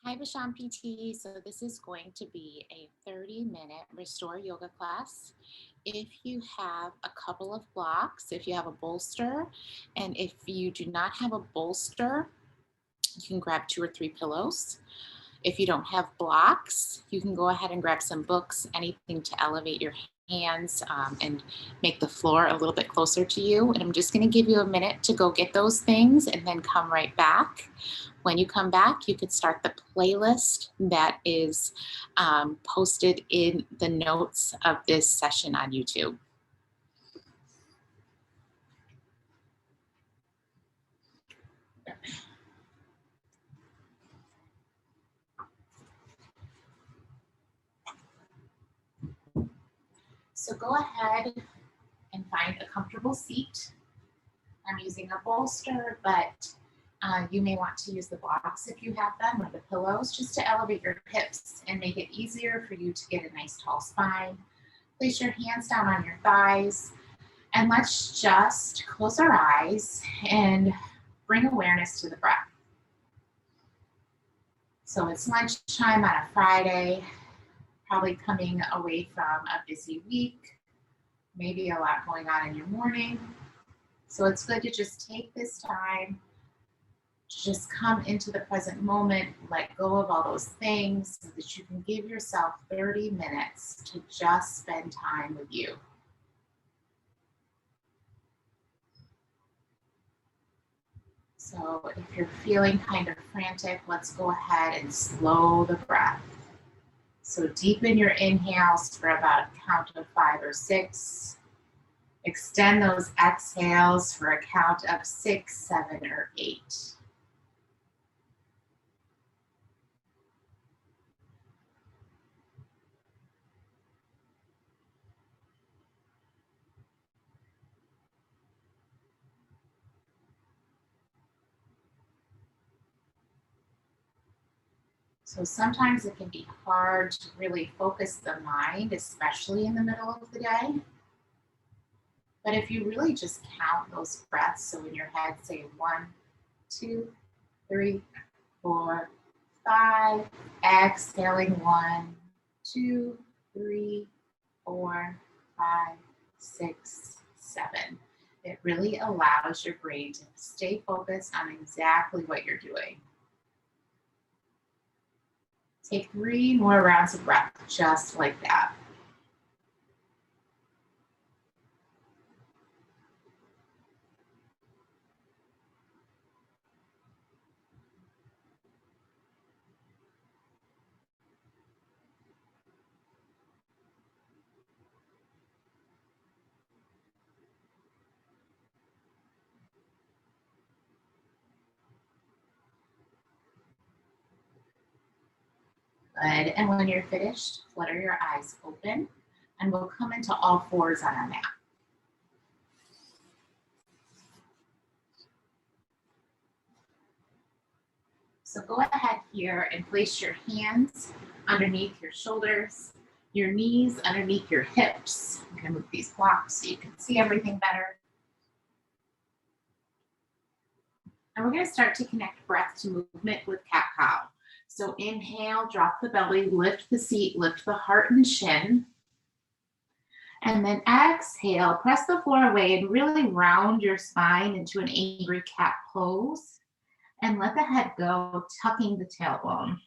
Hi, Visham PT. So this is going to be a 30-minute restore yoga class. If you have a couple of blocks, if you have a bolster, and if you do not have a bolster, you can grab 2 or 3 pillows. If you don't have blocks, you can go ahead and grab some books, anything to elevate your hands and make the floor a little bit closer to you. And I'm just going to give you a minute to go get those things and then come right back. When you come back, you could start the playlist that is posted in the notes of this session on YouTube. So go ahead and find a comfortable seat. I'm using a bolster, but you may want to use the blocks if you have them, or the pillows, just to elevate your hips and make it easier for you to get a nice tall spine. Place your hands down on your thighs, and let's just close our eyes and bring awareness to the breath. So it's lunchtime on a Friday, probably coming away from a busy week, maybe a lot going on in your morning. So it's good to just take this time to just come into the present moment, let go of all those things so that you can give yourself 30 minutes to just spend time with you. So if you're feeling kind of frantic, let's go ahead and slow the breath. So deepen your inhales for about a count of 5 or 6. Extend those exhales for a count of 6, 7, or 8. So sometimes it can be hard to really focus the mind, especially in the middle of the day. But if you really just count those breaths, so in your head, say 1, 2, 3, 4, 5, exhaling 1, 2, 3, 4, 5, 6, 7. It really allows your brain to stay focused on exactly what you're doing. Take 3 more rounds of breath, just like that. Good. And when you're finished, flutter your eyes open, and we'll come into all fours on our mat. So go ahead here and place your hands underneath your shoulders, your knees underneath your hips. I'm going to move these blocks so you can see everything better. And we're going to start to connect breath to movement with cat-cow. So inhale, drop the belly, lift the seat, lift the heart and shin. And then exhale, press the floor away and really round your spine into an angry cat pose. And let the head go, tucking the tailbone.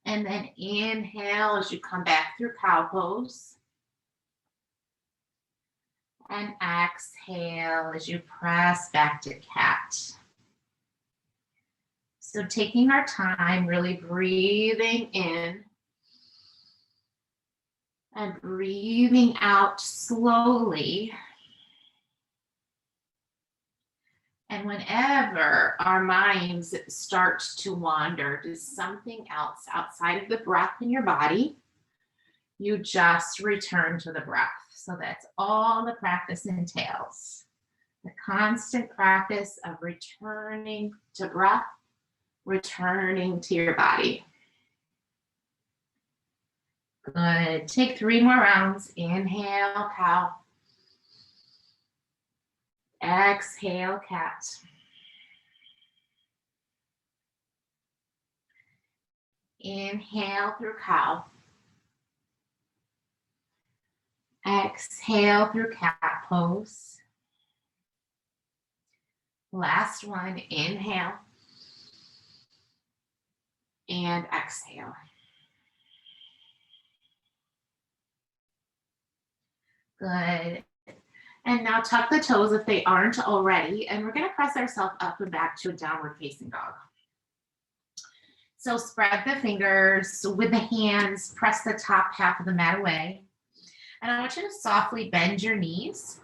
And then inhale as you come back through cow pose. And exhale as you press back to cat. So taking our time, really breathing in and breathing out slowly. And whenever our minds start to wander to something else outside of the breath in your body, you just return to the breath. So that's all the practice entails. The constant practice of returning to breath, returning to your body. Good. Take 3 more rounds. Inhale, cow. Exhale, cat. Inhale through cow. Exhale through cat pose. Last one, inhale. And exhale. Good. And now tuck the toes if they aren't already, and we're gonna press ourselves up and back to a downward facing dog. So spread the fingers with the hands, press the top half of the mat away. And I want you to softly bend your knees.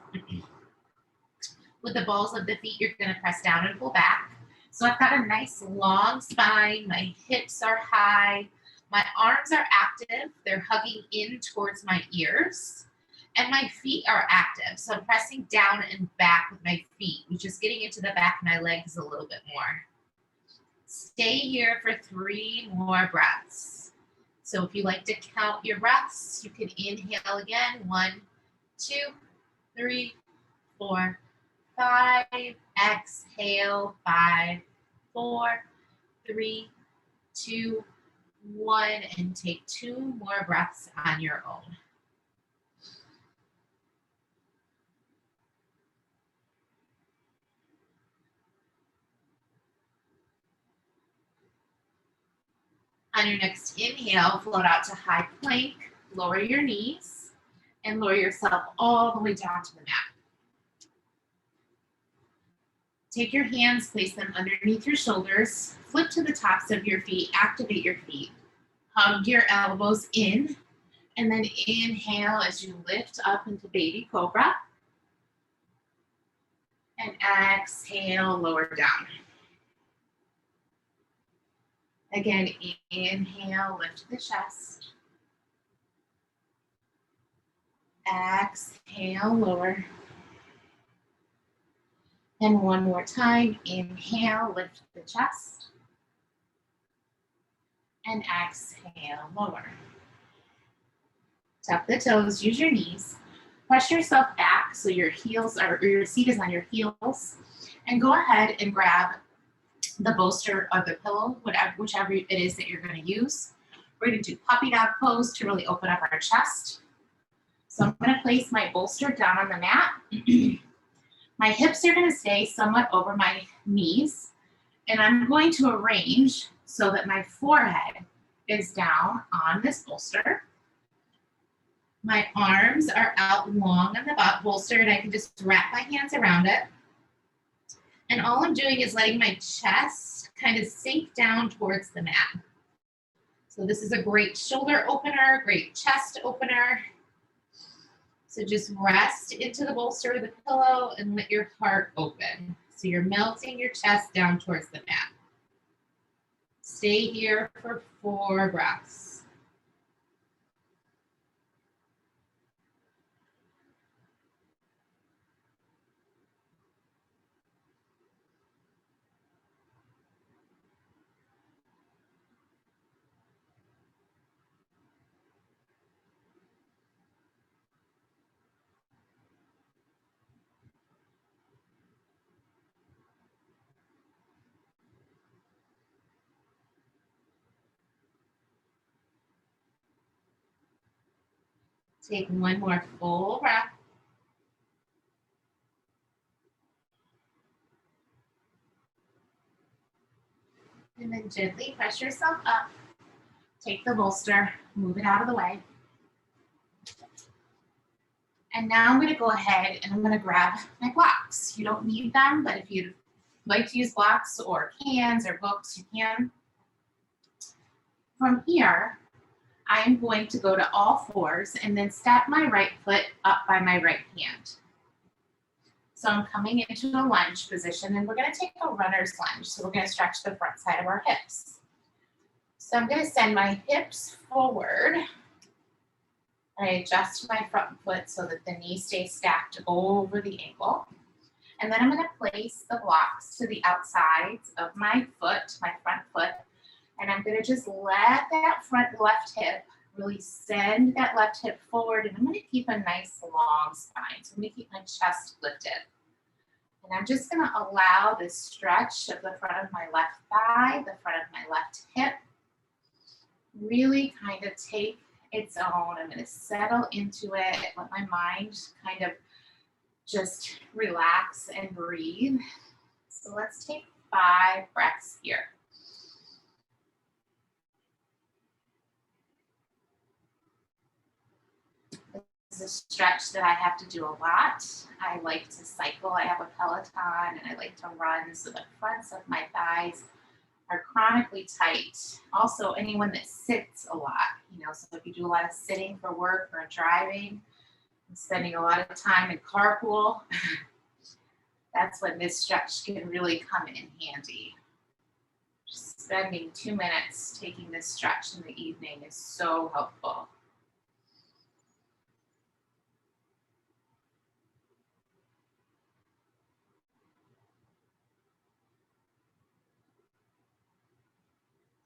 With the balls of the feet, you're gonna press down and pull back. So I've got a nice long spine, my hips are high, my arms are active, they're hugging in towards my ears, and my feet are active. So I'm pressing down and back with my feet, which is getting into the back of my legs a little bit more. Stay here for 3 more breaths. So if you like to count your breaths, you can inhale again. 1, 2, 3, 4, 5. Exhale. 5, 4, 3, 2, 1. And take 2 more breaths on your own. On your next inhale, float out to high plank, lower your knees, and lower yourself all the way down to the mat. Take your hands, place them underneath your shoulders, flip to the tops of your feet, activate your feet. Hug your elbows in, and then inhale as you lift up into baby cobra. And exhale, lower down. Again, inhale, lift the chest. Exhale, lower. And one more time, inhale, lift the chest. And exhale, lower. Tuck the toes, use your knees. Press yourself back so your heels are, or your seat is on your heels. And go ahead and grab the bolster or the pillow, whichever it is that you're going to use. We're going to do puppy dog pose to really open up our chest. So I'm going to place my bolster down on the mat. My hips are going to stay somewhat over my knees, and I'm going to arrange so that my forehead is down on this bolster. My arms are out long on the bolster, and I can just wrap my hands around it. And all I'm doing is letting my chest kind of sink down towards the mat. So this is a great shoulder opener, great chest opener. So just rest into the bolster or the pillow and let your heart open. So you're melting your chest down towards the mat. Stay here for 4 breaths. Take one more full breath. And then gently press yourself up. Take the bolster, move it out of the way. And now I'm going to go ahead and I'm going to grab my blocks. You don't need them, but if you'd like to use blocks or cans or books, you can. From here, I'm going to go to all fours and then step my right foot up by my right hand. So I'm coming into a lunge position, and we're going to take a runner's lunge. So we're going to stretch the front side of our hips. So I'm going to send my hips forward. I adjust my front foot so that the knee stays stacked over the ankle. And then I'm going to place the blocks to the outsides of my foot, my front foot. And I'm going to just let that front left hip really send that left hip forward. And I'm going to keep a nice long spine. So I'm going to keep my chest lifted. And I'm just going to allow this stretch of the front of my left thigh, the front of my left hip. really kind of take its own. I'm going to settle into it, let my mind kind of just relax and breathe. So let's take 5 breaths here. This is a stretch that I have to do a lot. I like to cycle. I have a Peloton and I like to run. So the fronts of my thighs are chronically tight. Also, anyone that sits a lot, so if you do a lot of sitting for work or driving, and spending a lot of time in carpool, that's when this stretch can really come in handy. Just spending 2 minutes taking this stretch in the evening is so helpful.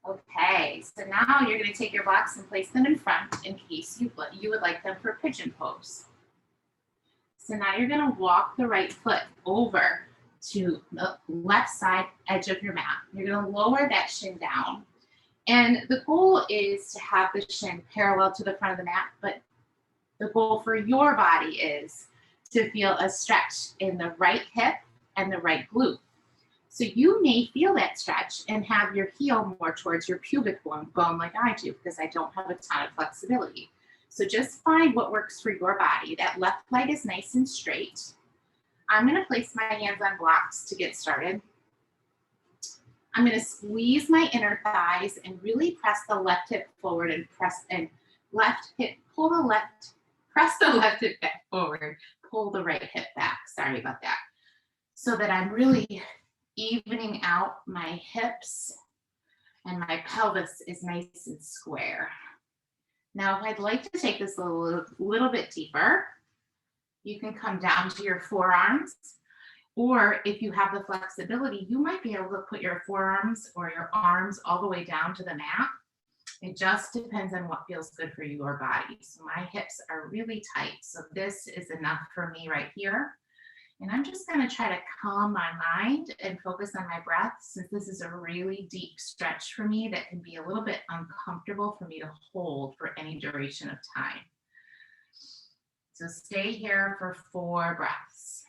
Okay, so now you're going to take your blocks and place them in front in case you would like them for pigeon pose. So now you're going to walk the right foot over to the left side edge of your mat. You're going to lower that shin down. And the goal is to have the shin parallel to the front of the mat, but the goal for your body is to feel a stretch in the right hip and the right glute. So you may feel that stretch and have your heel more towards your pubic bone like I do, because I don't have a ton of flexibility. So just find what works for your body. That left leg is nice and straight. I'm going to place my hands on blocks to get started. I'm going to squeeze my inner thighs and really press the left hip forward and press the left hip back forward, pull the right hip back. Sorry about that. So that I'm really evening out my hips and my pelvis is nice and square. Now, if I'd like to take this a little bit deeper, you can come down to your forearms, or if you have the flexibility, you might be able to put your forearms or your arms all the way down to the mat. It just depends on what feels good for your body. So my hips are really tight, so this is enough for me right here. And I'm just going to try to calm my mind and focus on my breath, since this is a really deep stretch for me that can be a little bit uncomfortable for me to hold for any duration of time. So stay here for 4 breaths.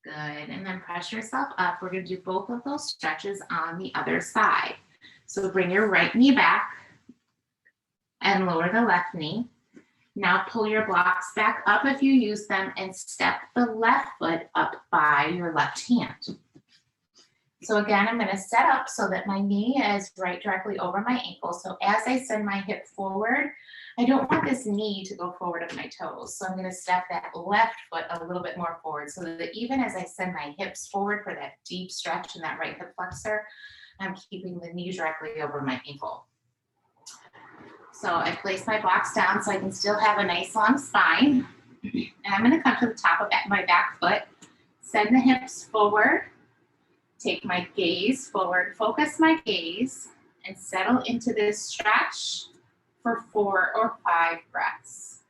Good, and then press yourself up. We're going to do both of those stretches on the other side. So bring your right knee back and lower the left knee. Now pull your blocks back up if you use them and step the left foot up by your left hand. So again, I'm going to set up so that my knee is right directly over my ankle. So as I send my hip forward, I don't want this knee to go forward of my toes. So I'm going to step that left foot a little bit more forward, so that even as I send my hips forward for that deep stretch in that right hip flexor, I'm keeping the knee directly over my ankle. So I place my blocks down so I can still have a nice long spine. And I'm going to come to the top of my back foot, send the hips forward, take my gaze forward, focus my gaze, and settle into this stretch for 4 or 5 breaths.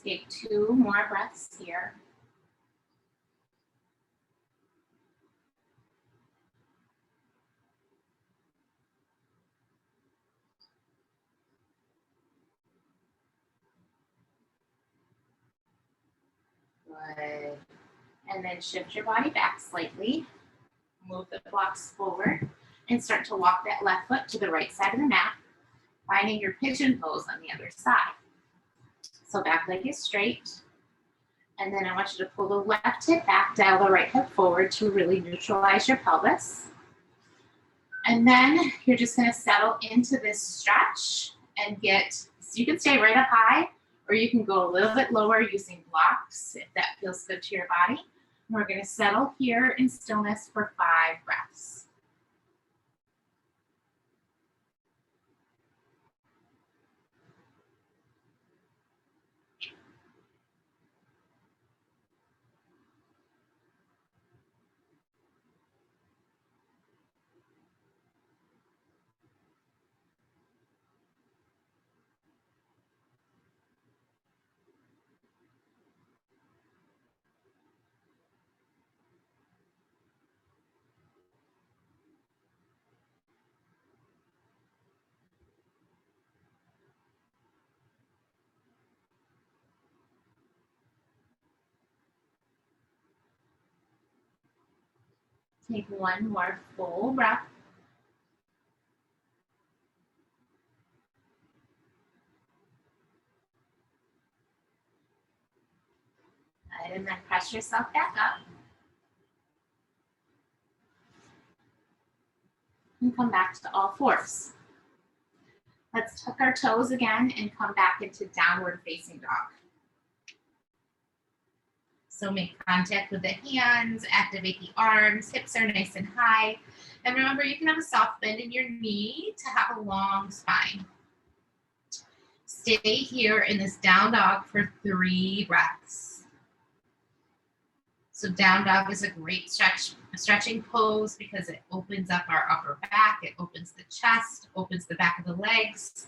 Take 2 more breaths here. Good. And then shift your body back slightly. Move the blocks forward and start to walk that left foot to the right side of the mat, finding your pigeon pose on the other side. So back leg is straight. And then I want you to pull the left hip back, dial the right hip forward to really neutralize your pelvis. And then you're just gonna settle into this stretch and so you can stay right up high, or you can go a little bit lower using blocks if that feels good to your body. And we're gonna settle here in stillness for 5 breaths. Take one more full breath. And then press yourself back up. And come back to all fours. Let's tuck our toes again and come back into downward facing dog. So make contact with the hands, activate the arms, hips are nice and high. And remember, you can have a soft bend in your knee to have a long spine. Stay here in this down dog for 3 breaths. So down dog is a great stretching pose because it opens up our upper back, it opens the chest, opens the back of the legs.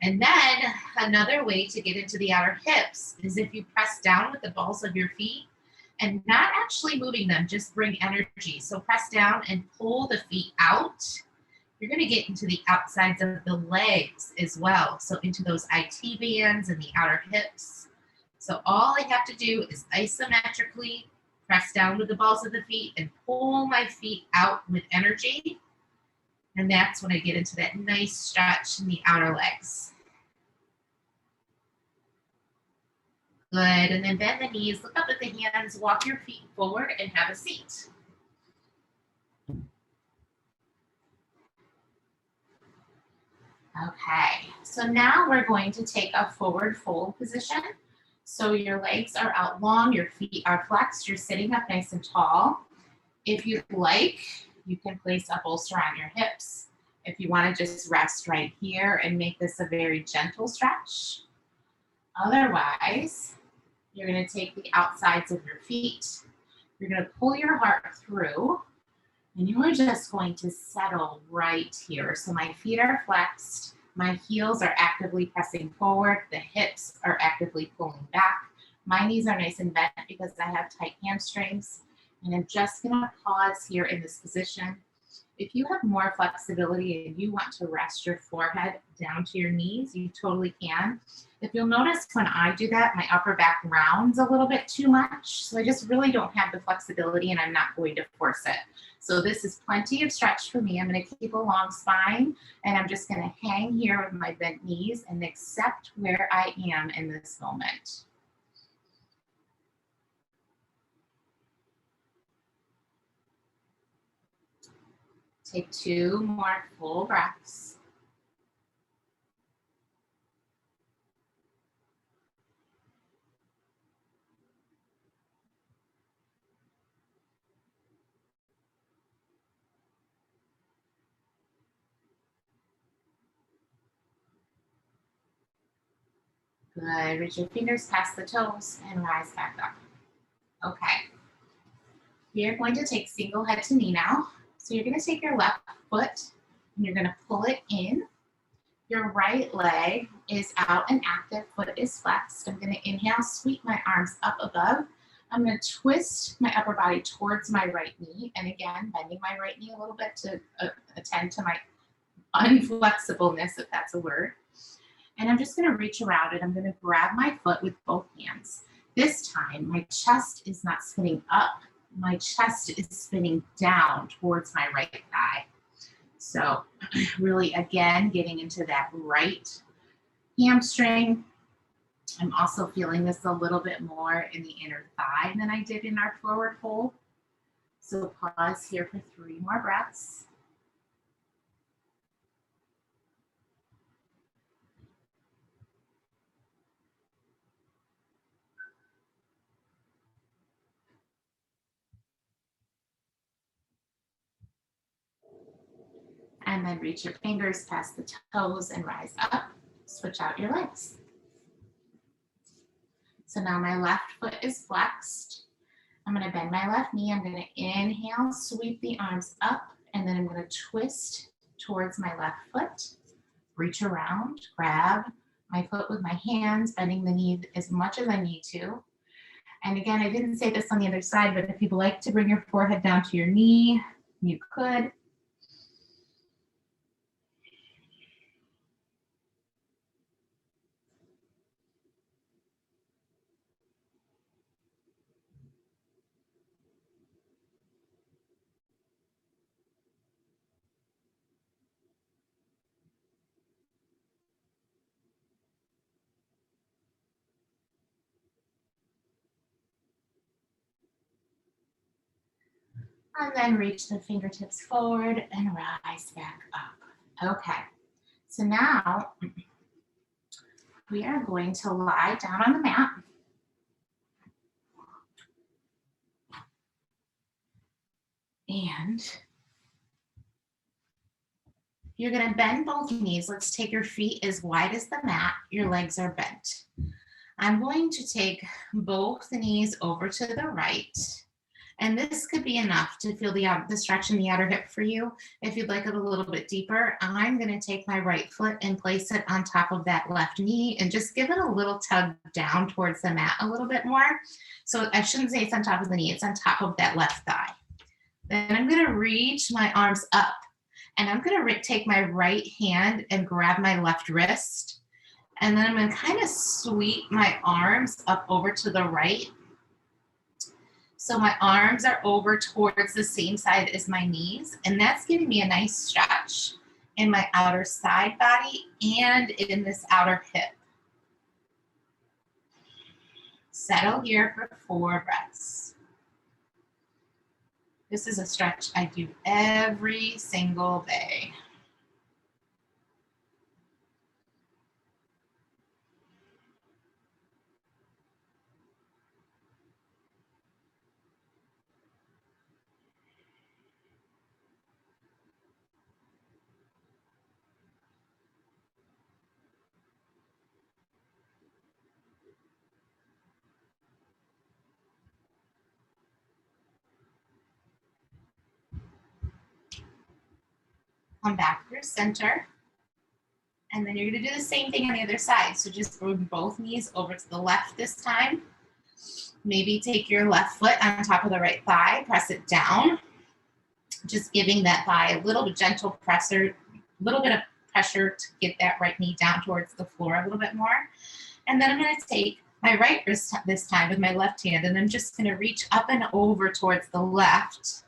And then another way to get into the outer hips is if you press down with the balls of your feet and not actually moving them, just bring energy. So press down and pull the feet out. You're going to get into the outsides of the legs as well. So into those IT bands and the outer hips. So all I have to do is isometrically press down with the balls of the feet and pull my feet out with energy. And that's when I get into that nice stretch in the outer legs. Good, and then bend the knees, look up at the hands, walk your feet forward and have a seat. Okay, so now we're going to take a forward fold position. So your legs are out long, your feet are flexed, you're sitting up nice and tall. If you'd like, you can place a bolster on your hips. If you want to just rest right here and make this a very gentle stretch. Otherwise, you're going to take the outsides of your feet. You're going to pull your heart through, and you are just going to settle right here. So my feet are flexed. My heels are actively pressing forward. The hips are actively pulling back. My knees are nice and bent because I have tight hamstrings. And I'm just going to pause here in this position. If you have more flexibility and you want to rest your forehead down to your knees, you totally can. If you'll notice when I do that, my upper back rounds a little bit too much. So I just really don't have the flexibility and I'm not going to force it. So this is plenty of stretch for me. I'm going to keep a long spine and I'm just going to hang here with my bent knees and accept where I am in this moment. Take 2 more full breaths. Good. Reach your fingers past the toes and rise back up. Okay. You're going to take single head to knee now. So you're going to take your left foot and you're going to pull it in. Your right leg is out and active, foot is flexed. I'm going to inhale, sweep my arms up above. I'm going to twist my upper body towards my right knee. And again, bending my right knee a little bit to attend to my unflexibleness, if that's a word. And I'm just going to reach around and I'm going to grab my foot with both hands. This time, my chest is not spinning up. My chest is spinning down towards my right thigh. So really, again, getting into that right hamstring. I'm also feeling this a little bit more in the inner thigh than I did in our forward fold. So pause here for 3 more breaths. And then reach your fingers past the toes and rise up. Switch out your legs. So now my left foot is flexed. I'm going to bend my left knee. I'm going to inhale, sweep the arms up, and then I'm going to twist towards my left foot. Reach around, grab my foot with my hands, bending the knee as much as I need to. And again, I didn't say this on the other side, but if you'd like to bring your forehead down to your knee, you could. And then reach the fingertips forward and rise back up. Okay, so now we are going to lie down on the mat. And you're going to bend both knees. Let's take your feet as wide as the mat. Your legs are bent. I'm going to take both knees over to the right. And this could be enough to feel the stretch in the outer hip for you. If you'd like it a little bit deeper, I'm going to take my right foot and place it on top of that left knee and just give it a little tug down towards the mat a little bit more. So I shouldn't say it's on top of the knee, it's on top of that left thigh. Then I'm going to reach my arms up and I'm going to take my right hand and grab my left wrist. And then I'm going to kind of sweep my arms up over to the right. So my arms are over towards the same side as my knees, and that's giving me a nice stretch in my outer side body and in this outer hip. Settle here for 4 breaths. This is a stretch I do every single day. Come back through center. And then you're going to do the same thing on the other side. So just bring both knees over to the left this time. Maybe take your left foot on top of the right thigh, press it down. Just giving that thigh a little bit gentle pressure, a little bit of pressure to get that right knee down towards the floor a little bit more. And then I'm going to take my right wrist this time with my left hand, and I'm just going to reach up and over towards the left,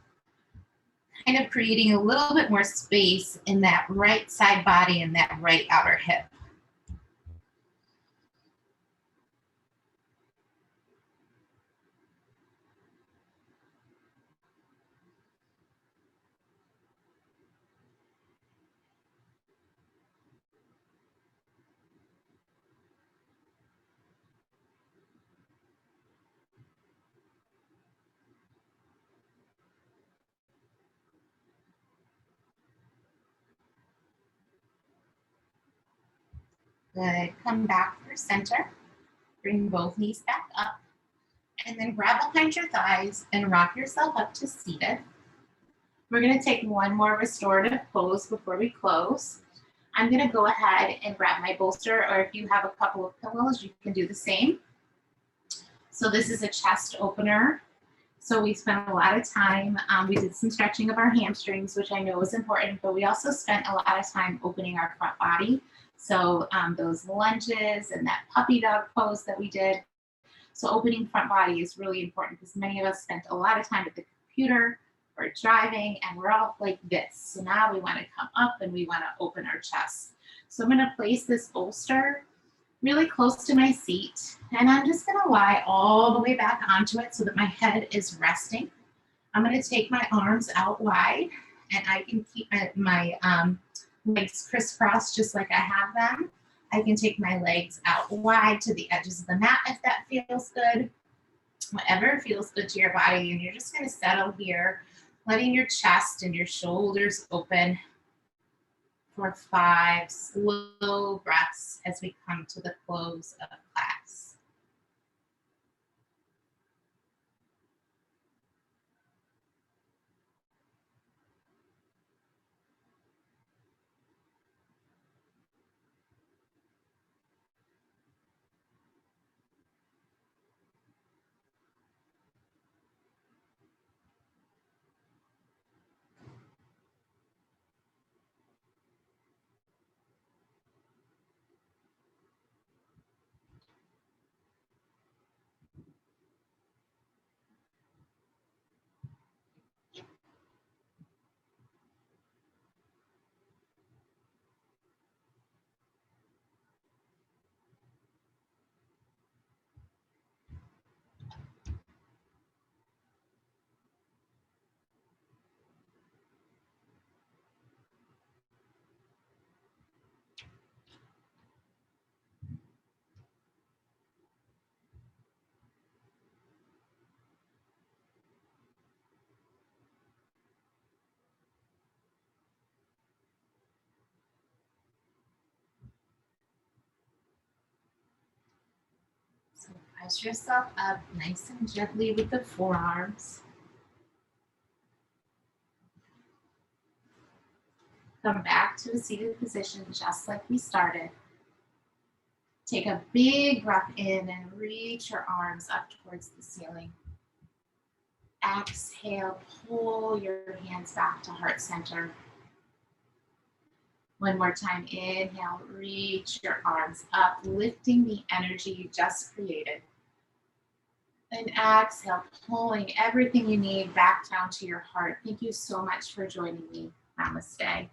kind of creating a little bit more space in that right side body and that right outer hip. Good. Come back for center. Bring both knees back up. And then grab behind your thighs and rock yourself up to seated. We're going to take one more restorative pose before we close. I'm going to go ahead and grab my bolster, or if you have a couple of pillows, you can do the same. So this is a chest opener. So we spent a lot of time, we did some stretching of our hamstrings, which I know is important, but we also spent a lot of time opening our front body. So those lunges and that puppy dog pose that we did. So opening front body is really important because many of us spent a lot of time at the computer or driving and we're all like this. So now we want to come up and we want to open our chest. So I'm going to place this bolster really close to my seat. And I'm just gonna lie all the way back onto it so that my head is resting. I'm gonna take my arms out wide and I can keep my legs crisscrossed just like I have them. I can take my legs out wide to the edges of the mat if that feels good. Whatever feels good to your body. And you're just gonna settle here, letting your chest and your shoulders open for 5 slow breaths as we come to the close of class. So press yourself up nice and gently with the forearms. Come back to a seated position just like we started. Take a big breath in and reach your arms up towards the ceiling. Exhale, pull your hands back to heart center. One more time, inhale, reach your arms up, lifting the energy you just created. And exhale, pulling everything you need back down to your heart. Thank you so much for joining me. Namaste.